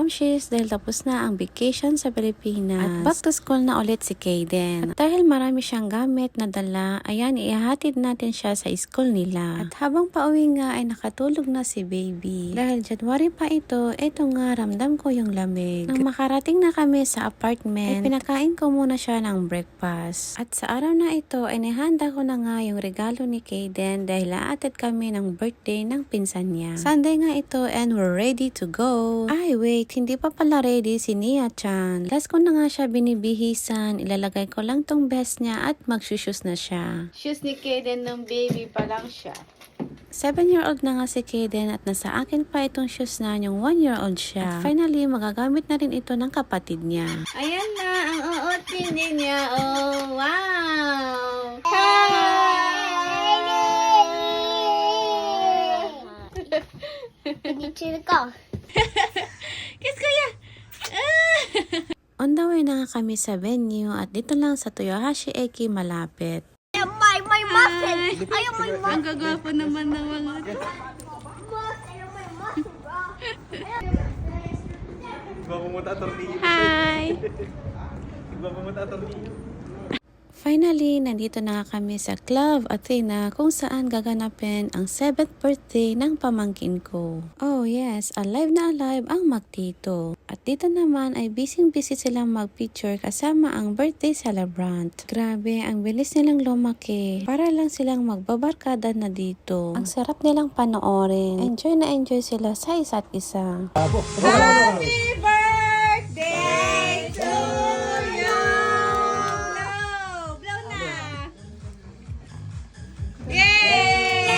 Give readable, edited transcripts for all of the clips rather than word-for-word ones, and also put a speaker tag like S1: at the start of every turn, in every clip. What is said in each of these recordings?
S1: mamshis dahil tapos na ang vacation sa Pilipinas. At back to school na ulit si Kayden. At dahil marami siyang gamit na dala, ayan, ihahatid natin siya sa school nila. At habang pauwi nga ay nakatulog na si baby. Dahil January pa ito nga ramdam ko yung lamig. Nang makarating na kami sa apartment, ay pinakain ko muna siya ng breakfast. At sa araw na ito ay nihanda ko na nga yung regalo ni Kayden dahil aatid kami ng birthday ng pinsan niya. Sunday nga ito and we're ready to go. Ay wait, hindi pa pala ready si Nia-chan. Last ko na nga siya binibihisan, ilalagay ko lang tong best niya at magsushus na siya.
S2: Shoes ni Kayden ng baby pa lang siya.
S1: 7-year-old na nga si Kayden at nasa akin pa itong shoes na yung 1-year-old siya. At finally, magagamit na rin ito ng kapatid niya.
S2: Ayan na ang uotinin niya. Oh, wow!
S3: Kiss kuya!
S1: On the way na nga kami sa venue at dito lang sa Toyohashi Eki malapit.
S3: May muffin! Ayaw may muffin!
S2: Ang gagwapo naman ng mga
S1: Hi! Finally, nandito na kami sa Club Athena kung saan gaganapin ang 7th birthday ng pamangkin ko. Oh yes, alive na alive ang magtito. At dito naman ay busy silang mag-picture kasama ang birthday celebrant. Grabe, ang bilis nilang lumaki. Para lang silang magbabarkada na dito. Ang sarap nilang panoorin. Enjoy na enjoy sila sa isa't isa.
S2: Happy birthday to you! Blow na! Yay!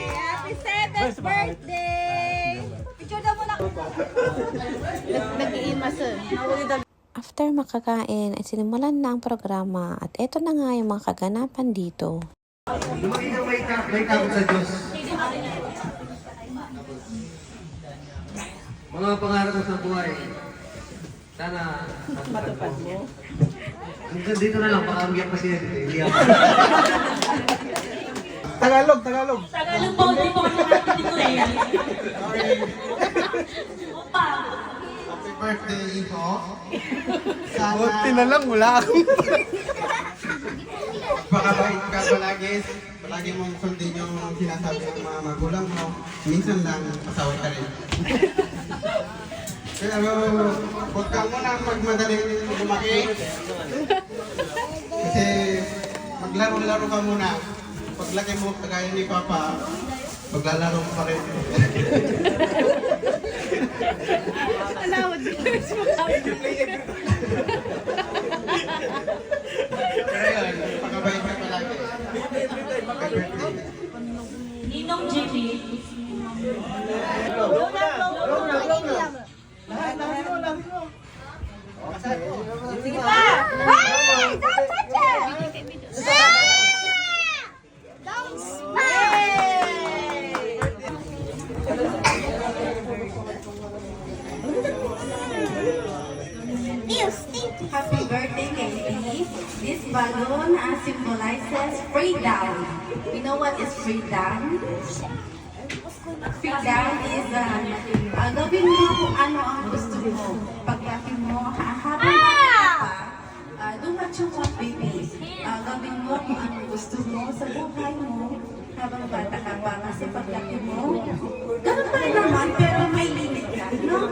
S2: Happy 7th birthday! Picture daw muna. Nag-iimasan.
S1: After makakain ay sinimulan na ang programa at eto na nga yung mga kaganapan dito.
S4: Lumaki na may takot sa Diyos. Mga pangarap mo sa buhay, sana matupad mo. Hanggang dito na lang, baka umiyak pa siya. Tagalog.
S5: Tagalog po, hindi po ako nakakita eh.
S4: Happy birthday, Iho. Sana...
S6: Buti na lang, wala akong...
S4: Pakabait ka palagi. Palagi mong sundin yung sinasabi ng mga magulang mo. Minsan lang, pasaway ka rin. Pero huwag ka muna magmadaling lumaki. Kasi maglaro-laro ka muna. Paglaki mo, kagaya ni Papa, maglalaro ka pa rin.
S2: Alawad din.
S4: Pero yun, pakabait ka palagi. Happy birthday.
S5: Ninong JP.
S2: Sige pa!
S3: Hey! Don't touch it! Don't
S7: Happy birthday, Katie. This balloon symbolizes freedom. You know what is freedom? Freedom is gawin mo kung ano ang gusto mo. Paglaki mo, habang bata pa, do what you want, baby. Gawin mo kung ano gusto mo sa buhay mo. Habang bata ka pa, kasi paglaki mo, ganun pa rin naman, pero may limit ka, no?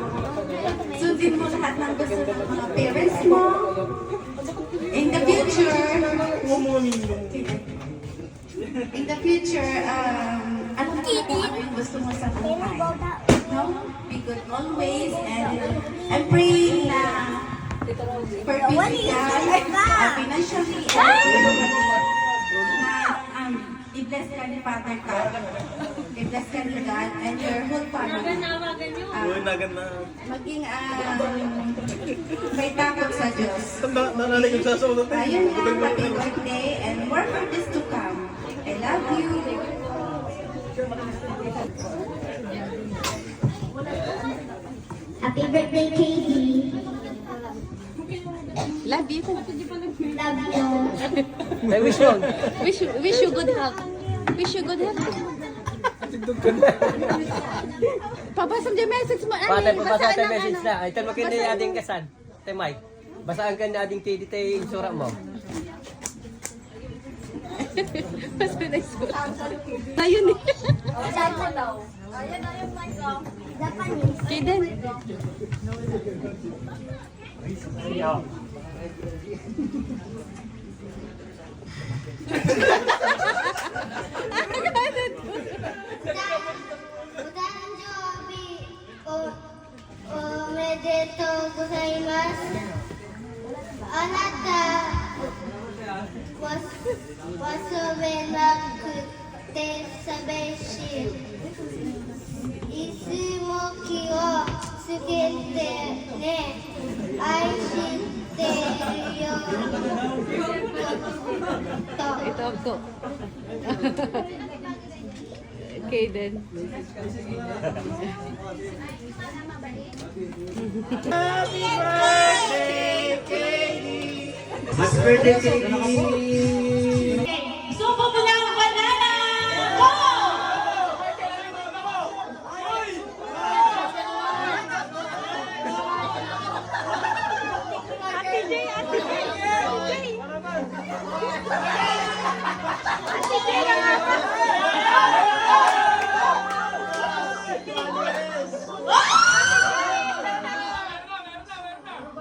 S7: Sundin mo lahat ng gusto ng mga parents mo. In the future, ano yung gusto mo sa buhay? No? Be good always, and I'm praying na perfectly financially, and i-bless ka ni Father God, i-bless ka ni God, and your whole family. Maging may takot sa Diyos. Ayun lang, happy birthday, and more birthdays to come. I love you.
S3: Happy birthday, Katie.
S2: Love you.
S3: Love you.
S2: Wish you good health. Wish you good health. Papasok yung message mo. Ano,
S6: Patay pa
S2: basaan
S6: sa
S2: ng
S6: message
S2: ano.
S6: na. Ito mo kini ading kasan. Tay Mike. Basaan ka na ading tidi tay insura mo.
S2: Basta na isuot. Ayun eh.
S3: Saan ko daw? Ayan na yung mic ko. Japanese.
S2: Kaden. Ito ako. Kaden.
S4: Happy birthday, Katie!
S5: Subo mo lang ang banana! Go!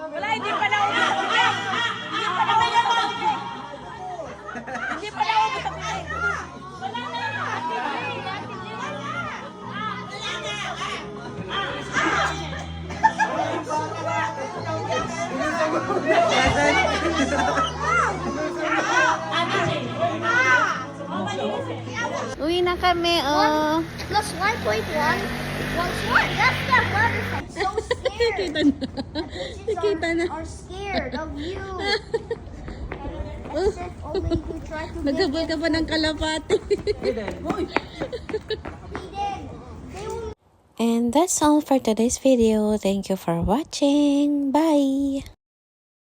S5: Wala, hindi pa na una. Hindi pa na una. Hindi pa na una. Wala na.
S2: Uwi na kami, oh.
S3: Plus 1.1. What's what? That's the butterfly. So scared.
S2: Nakita na. Nakita na.
S3: Are scared of you. As if only you try to make
S2: Naghabol ka pa ng kalapati.
S3: He did. They will
S1: And that's all for today's video. Thank you for watching. Bye!